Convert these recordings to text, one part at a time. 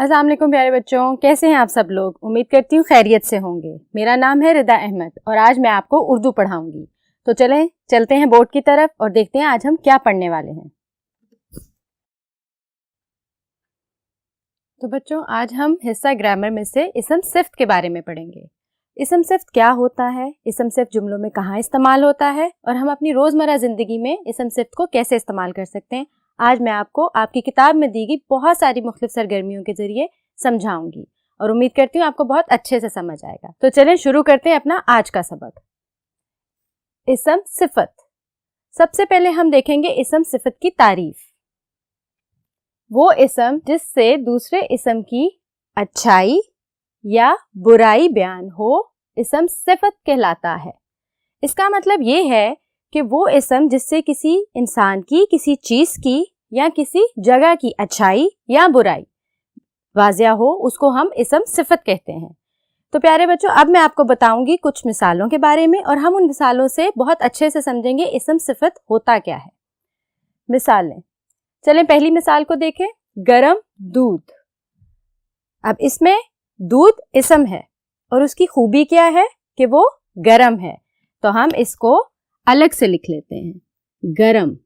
अस्सलाम वालेकुम प्यारे बच्चों, कैसे हैं आप सब लोग। उम्मीद करती हूँ खैरियत से होंगे। मेरा नाम है रिदा अहमद और आज मैं आपको उर्दू पढ़ाऊंगी। तो चलते हैं बोर्ड की तरफ और देखते हैं आज हम क्या पढ़ने वाले हैं। तो बच्चों, आज हम हिस्सा ग्रामर में से इसम सिफ्त के बारे में पढ़ेंगे। इसम सिफ्त क्या होता है, इसम सिफ्त जुमलों में कहाँ इस्तेमाल होता है और हम अपनी रोज़मर्रा ज़िंदगी में इसम सिफ्त को कैसे इस्तेमाल कर सकते हैं, आज मैं आपको आपकी किताब में दी गई बहुत सारी मुख्तलिफ सरगर्मियों के ज़रिए समझाऊंगी और उम्मीद करती हूँ आपको बहुत अच्छे से समझ आएगा। तो चलें शुरू करते हैं अपना आज का सबक। इसम सिफत। सबसे पहले हम देखेंगे इसम सिफत की तारीफ। वो इसम जिससे दूसरे इसम की अच्छाई या बुराई बयान हो, इसम सिफत कहलाता है। इसका मतलब ये है कि वो इसम जिससे किसी इंसान की, किसी चीज़ की या किसी जगह की अच्छाई या बुराई वाज़िया हो, उसको हम इसम सिफत कहते हैं। तो प्यारे बच्चों, अब मैं आपको बताऊंगी कुछ मिसालों के बारे में और हम उन मिसालों से बहुत अच्छे से समझेंगे इसम सिफत होता क्या है। मिसालें, चलें पहली मिसाल को देखें। गरम दूध। अब इसमें दूध इसम है और उसकी खूबी क्या है कि वो गरम है, तो हम इसको अलग से लिख लेते हैं, गरम।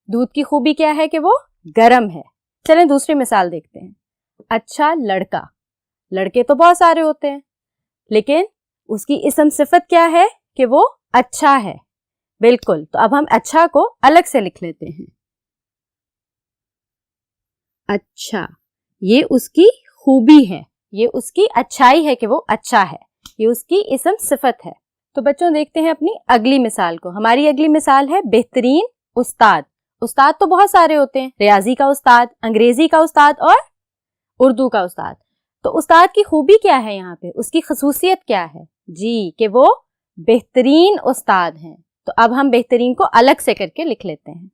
दूध की खूबी क्या है कि वो गरम है। चलें दूसरी मिसाल देखते हैं। अच्छा लड़का। लड़के तो बहुत सारे होते हैं, लेकिन उसकी इसम सिफत क्या है कि वो अच्छा है। बिल्कुल, तो अब हम अच्छा को अलग से लिख लेते हैं, अच्छा। ये उसकी खूबी है, ये उसकी अच्छाई है कि वो अच्छा है, ये उसकी इसम सिफत है। तो बच्चों देखते हैं अपनी अगली मिसाल को। हमारी अगली मिसाल है बेहतरीन उस्ताद। उस्ताद तो बहुत सारे होते हैं, रियाजी का उस्ताद, अंग्रेजी का उस्ताद और उर्दू का उस्ताद। तो उस्ताद की खूबी क्या है यहाँ पे, उसकी खसूसियत क्या है जी, कि वो बेहतरीन उस्ताद हैं। तो अब हम बेहतरीन को अलग से करके लिख लेते हैं।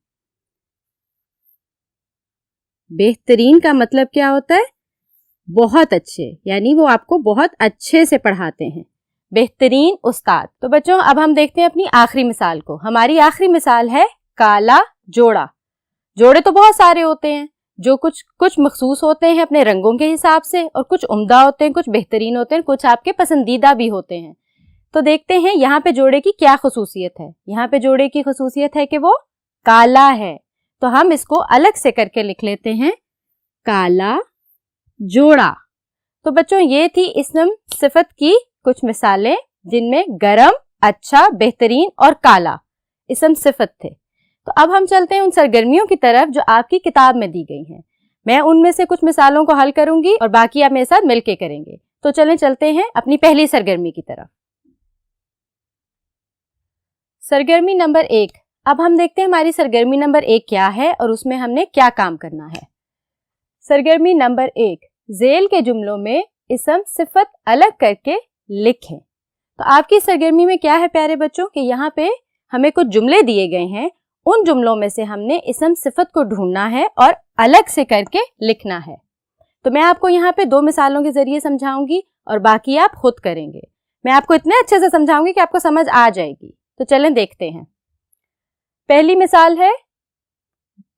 बेहतरीन का मतलब क्या होता है, बहुत अच्छे, यानी वो आपको बहुत अच्छे से पढ़ाते हैं, बेहतरीन उस्ताद। तो बच्चों अब हम देखते हैं अपनी आखिरी मिसाल को। हमारी आखिरी मिसाल है काला जोड़ा। जोड़े तो बहुत सारे होते हैं, जो कुछ मखसूस होते हैं अपने रंगों के हिसाब से और कुछ उम्दा होते हैं, कुछ बेहतरीन होते हैं, कुछ आपके पसंदीदा भी होते हैं। तो देखते हैं यहाँ पे जोड़े की क्या खसूसियत है। यहाँ पे जोड़े की खसूसियत है कि वो काला है, तो हम इसको अलग से करके लिख लेते हैं, काला जोड़ा। तो बच्चों ये थी इसम सिफत की कुछ मिसालें जिनमें गरम, अच्छा, बेहतरीन और काला इसम सिफत थे। तो अब हम चलते हैं उन सरगर्मियों की तरफ जो आपकी किताब में दी गई हैं। मैं उनमें से कुछ मिसालों को हल करूंगी और बाकी आप मेरे साथ मिलके करेंगे। तो चलते हैं अपनी पहली सरगर्मी की तरफ। सरगर्मी नंबर 1। अब हम देखते हैं हमारी सरगर्मी नंबर 1 क्या है और उसमें हमने क्या काम करना है। सरगर्मी नंबर 1, झेल के जुमलों में इसम सिफत अलग करके लिखें। तो आपकी सरगर्मी में क्या है प्यारे बच्चों कि यहाँ पे हमें कुछ जुमले दिए गए हैं, उन जुमलों में से हमने इसम सिफत को ढूंढना है और अलग से करके लिखना है। तो मैं आपको यहाँ पे 2 मिसालों के जरिए समझाऊंगी और बाकी आप खुद करेंगे। मैं आपको इतने अच्छे से समझाऊंगी कि आपको समझ आ जाएगी। तो चलें देखते हैं। पहली मिसाल है,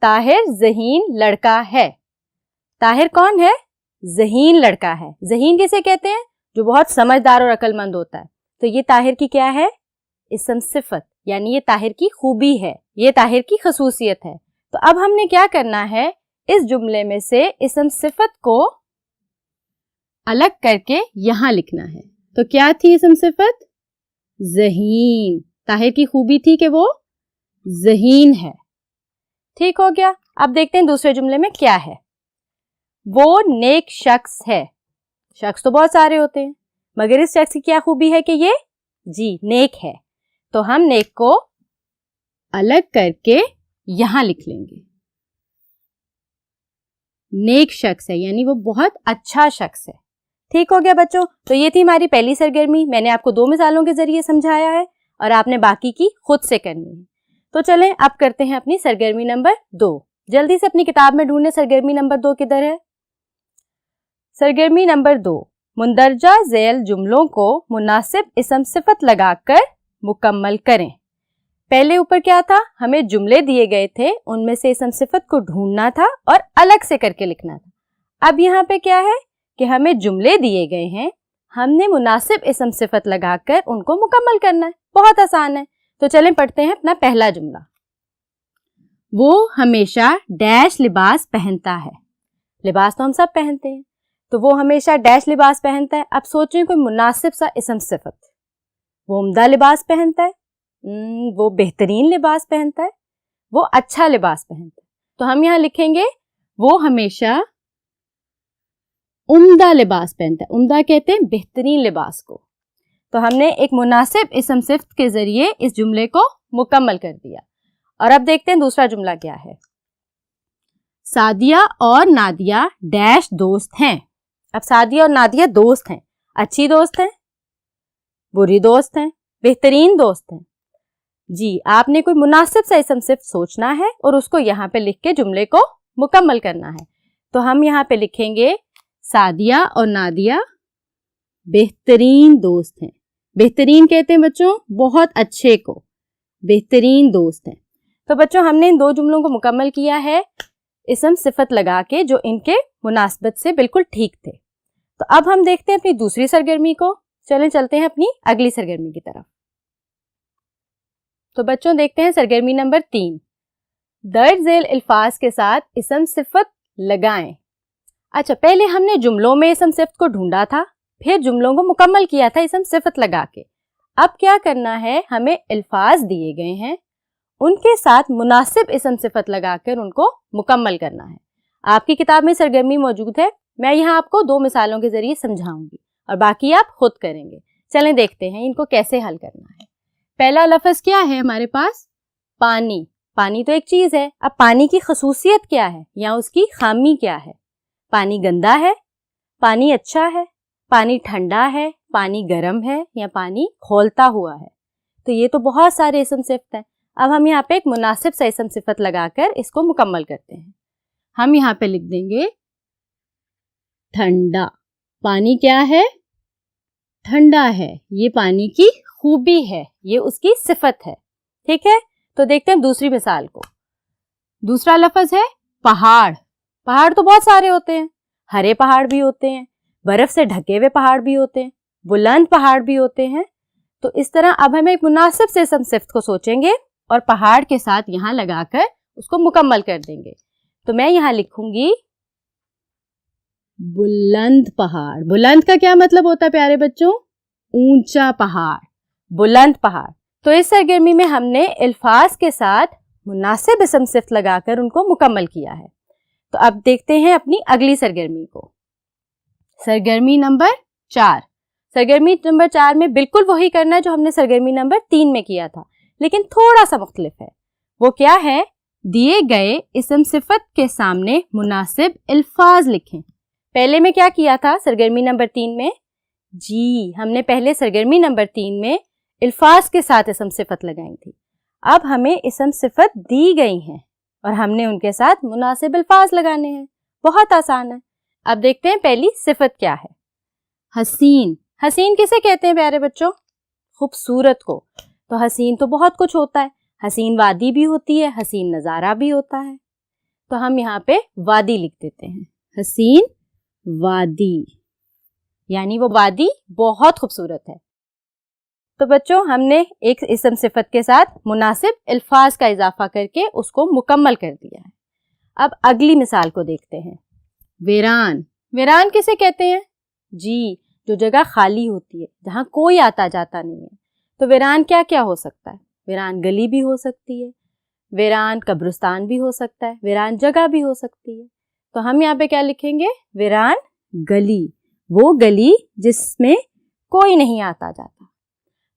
ताहिर ज़हीन लड़का है। ताहिर कौन है, ज़हीन लड़का है। ज़हीन किसे कहते हैं, जो बहुत समझदार और अक्लमंद होता है। तो ये ताहिर की क्या है, इसम सिफत, यानी ये ताहिर की खूबी है, ये ताहिर की खसूसियत है। तो अब हमने क्या करना है, इस जुमले में से इसम सिफत को अलग करके यहां लिखना है। तो क्या थी इसम सिफत, ज़हीन। ताहिर की खूबी थी कि वो ज़हीन है। ठीक हो गया। अब देखते हैं दूसरे जुमले में क्या है। वो नेक शख्स है। शख्स तो बहुत सारे होते हैं, मगर इस शख्स की क्या खूबी है कि ये जी नेक है। तो हम नेक को अलग करके यहां लिख लेंगे, नेक शख्स है, यानी वो बहुत अच्छा शख्स है। ठीक हो गया बच्चों। तो ये थी हमारी पहली सरगर्मी। मैंने आपको 2 मिसालों के जरिए समझाया है और आपने बाकी की खुद से करनी है। तो चलें अब करते हैं अपनी सरगर्मी नंबर 2। जल्दी से अपनी किताब में ढूंढें सरगर्मी नंबर 2 किधर है। सरगर्मी नंबर 2, मुंदरजा झेल जुमलों को मुनासिब इसम सिफत लगाकर मुकम्मल करें। पहले ऊपर क्या था, हमें जुमले दिए गए थे, उनमें से इसम सिफत को ढूंढना था और अलग से करके लिखना था। अब यहाँ पे क्या है कि हमें जुमले दिए गए हैं, हमने मुनासिब इसम सिफत लगाकर उनको मुकम्मल करना है। बहुत आसान है। तो चलें पढ़ते हैं अपना पहला जुमला। वो हमेशा डैश लिबास पहनता है। लिबास तो हम सब पहनते हैं, तो वो हमेशा डैश लिबास पहनता है। अब सोचें कोई मुनासिब सा इसम सिफत। वो उम्दा लिबास पहनता है, वो बेहतरीन लिबास पहनता है, वो अच्छा लिबास पहनता है। तो हम यहाँ लिखेंगे वो हमेशा उम्दा लिबास पहनता है। उम्दा कहते हैं बेहतरीन लिबास को। तो हमने एक मुनासिब इसम सिफत के जरिए इस जुमले को मुकम्मल कर दिया। और अब देखते हैं दूसरा जुमला क्या है। सादिया और नादिया डैश दोस्त हैं। अब सादिया और नादिया दोस्त हैं, अच्छी दोस्त हैं, बुरी दोस्त हैं, बेहतरीन दोस्त हैं। जी, आपने कोई मुनासिब सा इसम सिर्फ सोचना है और उसको यहाँ पे लिख के जुमले को मुकम्मल करना है। तो हम यहाँ पे लिखेंगे सादिया और नादिया बेहतरीन दोस्त हैं। बेहतरीन कहते हैं बच्चों बहुत अच्छे को, बेहतरीन दोस्त हैं। तो बच्चों हमने इन दो जुमलों को मुकम्मल किया है इसम सिफत लगा के जो इनके मुनासबत से बिल्कुल ठीक थे। तो अब हम देखते हैं अपनी दूसरी सरगर्मी को। चलें चलते हैं अपनी अगली सरगर्मी की तरफ। तो बच्चों देखते हैं सरगर्मी नंबर 3। दर्ज झेल अल्फाज के साथ इसम सिफत लगाएं। अच्छा, पहले हमने जुमलों में इसम सिफत को ढूंढा था, फिर जुमलों को मुकम्मल किया था इसम सिफत लगा के। अब क्या करना है, हमें अल्फाज दिए गए हैं, उनके साथ मुनासिब इसम सिफत लगाकर उनको मुकम्मल करना है। आपकी किताब में सरगर्मी मौजूद है, मैं यहाँ आपको 2 मिसालों के जरिए समझाऊंगी और बाकी आप खुद करेंगे। चलें देखते हैं इनको कैसे हल करना है। पहला लफ्ज़ क्या है हमारे पास, पानी। पानी तो एक चीज़ है। अब पानी की खसूसियत क्या है या उसकी खामी क्या है। पानी गंदा है, पानी अच्छा है, पानी ठंडा है, पानी गर्म है या पानी खौलता हुआ है। तो ये तो बहुत सारे इसम सिफत हैं। अब हम यहाँ पे एक मुनासिब सा इसम सिफत लगाकर इसको मुकम्मल करते हैं। हम यहाँ पे लिख देंगे ठंडा। पानी क्या है, ठंडा है, ये पानी की खूबी है, ये उसकी सिफत है। ठीक है, तो देखते हैं दूसरी मिसाल को। दूसरा लफ्ज़ है पहाड़। पहाड़ तो बहुत सारे होते हैं, हरे पहाड़ भी होते हैं, बर्फ से ढके हुए पहाड़ भी होते हैं, बुलंद पहाड़ भी होते हैं। तो इस तरह अब हमें एक मुनासिब से इसम सिफत को सोचेंगे और पहाड़ के साथ यहाँ लगाकर उसको मुकम्मल कर देंगे। तो मैं यहाँ लिखूंगी बुलंद पहाड़। बुलंद का क्या मतलब होता है प्यारे बच्चों, ऊंचा पहाड़, बुलंद पहाड़। तो इस सरगर्मी में हमने अल्फाज के साथ मुनासिब इसम सिफत लगाकर उनको मुकम्मल किया है। तो अब देखते हैं अपनी अगली सरगर्मी को। सरगर्मी नंबर 4। सरगर्मी नंबर 4 में बिल्कुल वही करना है जो हमने सरगर्मी नंबर 3 में किया था, लेकिन थोड़ा सा मुख्तलिफ है। वो क्या है, दिए गए इसम सिफत के सामने मुनासिब अल्फाज लिखें। पहले में क्या किया था सरगर्मी नंबर 3 में, जी हमने पहले सरगर्मी नंबर 3 में अल्फाज के साथ इसम सिफत लगाई थी। अब हमें इसम सिफत दी गई हैं और हमने उनके साथ मुनासिब अल्फाज लगाने हैं। बहुत आसान है। अब देखते हैं पहली सिफत क्या है, हसीन। हसीन किसे कहते हैं प्यारे बच्चों, खूबसूरत को। तो हसीन तो बहुत कुछ होता है, हसीन वादी भी होती है, हसीन नज़ारा भी होता है। तो हम यहाँ पे वादी लिख देते हैं, हसीन वादी, यानी वो वादी बहुत खूबसूरत है। तो बच्चों हमने एक इसम सिफत के साथ मुनासिब अल्फाज का इजाफा करके उसको मुकम्मल कर दिया है। अब अगली मिसाल को देखते हैं, वीरान। वीरान किसे कहते हैं, जी जो जगह खाली होती है, जहाँ कोई आता जाता नहीं है। तो वीरान क्या क्या हो सकता है, वीरान गली भी हो सकती है, वीरान कब्रिस्तान भी हो सकता है, वीरान जगह भी हो सकती है। तो हम यहाँ पे क्या लिखेंगे, वीरान गली, वो गली जिसमें कोई नहीं आता जाता।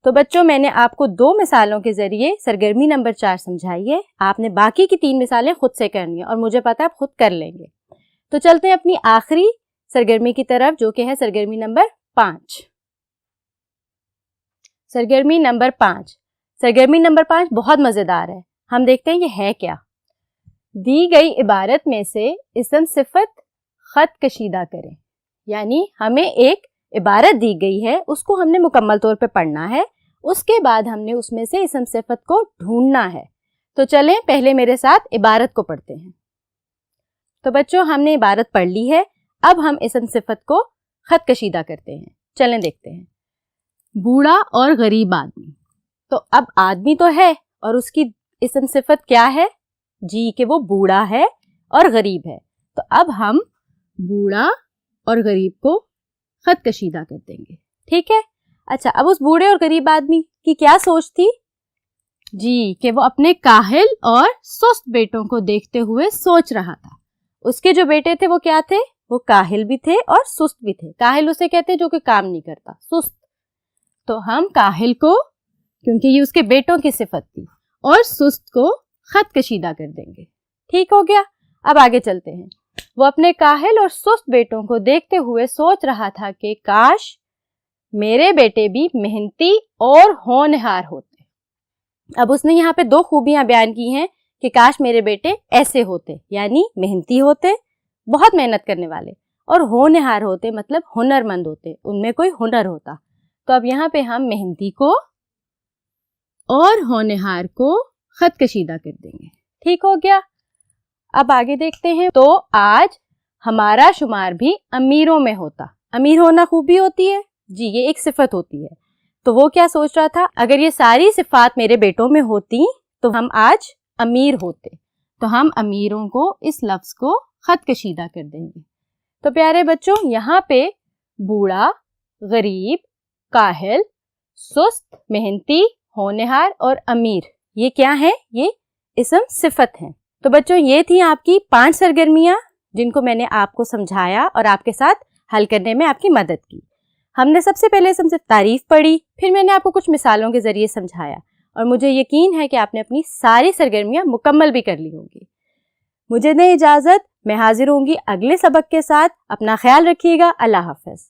तो बच्चों मैंने आपको 2 मिसालों के जरिए सरगर्मी नंबर 4 समझाई है। आपने बाकी की 3 मिसालें खुद से करनी है और मुझे पता है आप खुद कर लेंगे। तो चलते हैं अपनी आखिरी सरगर्मी की तरफ जो कि है सरगर्मी नंबर 5। सरगर्मी नंबर 5। सरगर्मी नंबर 5 बहुत मज़ेदार है। हम देखते हैं ये है क्या। दी गई इबारत में से इसम सिफत खत कशीदा करें। यानी हमें एक इबारत दी गई है, उसको हमने मुकम्मल तौर पे पढ़ना है, उसके बाद हमने उसमें से इसम सिफत को ढूंढना है। तो चलें पहले मेरे साथ इबारत को पढ़ते हैं। तो बच्चों हमने इबारत पढ़ ली है। اب ہم اسم صفت کو خط کشیدہ کرتے ہیں. چلیں دیکھتے ہیں. بوڑھا اور غریب آدمی. تو اب آدمی تو ہے اور اس کی اسم صفت کیا ہے؟ جی کہ وہ بوڑھا ہے اور غریب ہے. تو اب ہم بوڑھا اور غریب کو خط کشیدہ کر دیں گے. ٹھیک ہے. اچھا اب اس بوڑھے اور غریب آدمی کی کیا سوچ تھی؟ جی کہ وہ اپنے کاہل اور سست بیٹوں کو دیکھتے ہوئے سوچ رہا تھا. اس کے جو بیٹے تھے وہ کیا تھے؟ وہ کاہل بھی تھے اور سست بھی تھے. کاہل اسے کہتے جو کہ کام نہیں کرتا. سست. تو ہم کاہل کو، کیونکہ یہ اس کے بیٹوں کی صفت تھی، اور سست کو خط کشیدہ کر دیں گے. ٹھیک ہو گیا. اب آگے چلتے ہیں. وہ اپنے کاہل اور سست بیٹوں کو دیکھتے ہوئے سوچ رہا تھا کہ کاش میرے بیٹے بھی محنتی اور ہونہار ہوتے. اب اس نے یہاں پہ دو خوبیاں بیان کی ہیں کہ کاش میرے بیٹے ایسے ہوتے، یعنی محنتی ہوتے، بہت محنت کرنے والے، اور ہونہار ہوتے مطلب ہنر مند ہوتے، ان میں کوئی ہنر ہوتا. تو اب یہاں پہ ہم محنتی کو اور ہونہار کو خط کشیدہ کر دیں گے. ٹھیک ہو گیا. اب آگے دیکھتے ہیں. تو آج ہمارا شمار بھی امیروں میں ہوتا. امیر ہونا خوبی ہوتی ہے؟ جی یہ ایک صفت ہوتی ہے. تو وہ کیا سوچ رہا تھا؟ اگر یہ ساری صفات میرے بیٹوں میں ہوتی تو ہم آج امیر ہوتے. تو ہم امیروں کو اس لفظ کو خط کشیدہ کر دیں گے. تو پیارے بچوں یہاں پہ بوڑھا، غریب، کاہل، سست، محنتی، ہونہار اور امیر یہ کیا ہیں؟ یہ اسم صفت ہیں. تو بچوں یہ تھی آپ کی 5 سرگرمیاں جن کو میں نے آپ کو سمجھایا اور آپ کے ساتھ حل کرنے میں آپ کی مدد کی. ہم نے سب سے پہلے اسم صفت تعریف پڑھی، پھر میں نے آپ کو کچھ مثالوں کے ذریعے سمجھایا، اور مجھے یقین ہے کہ آپ نے اپنی ساری سرگرمیاں مکمل بھی کر لی ہوں گی. مجھے دیں اجازت، میں حاضر ہوں گی اگلے سبق کے ساتھ. اپنا خیال رکھیے گا. اللہ حافظ.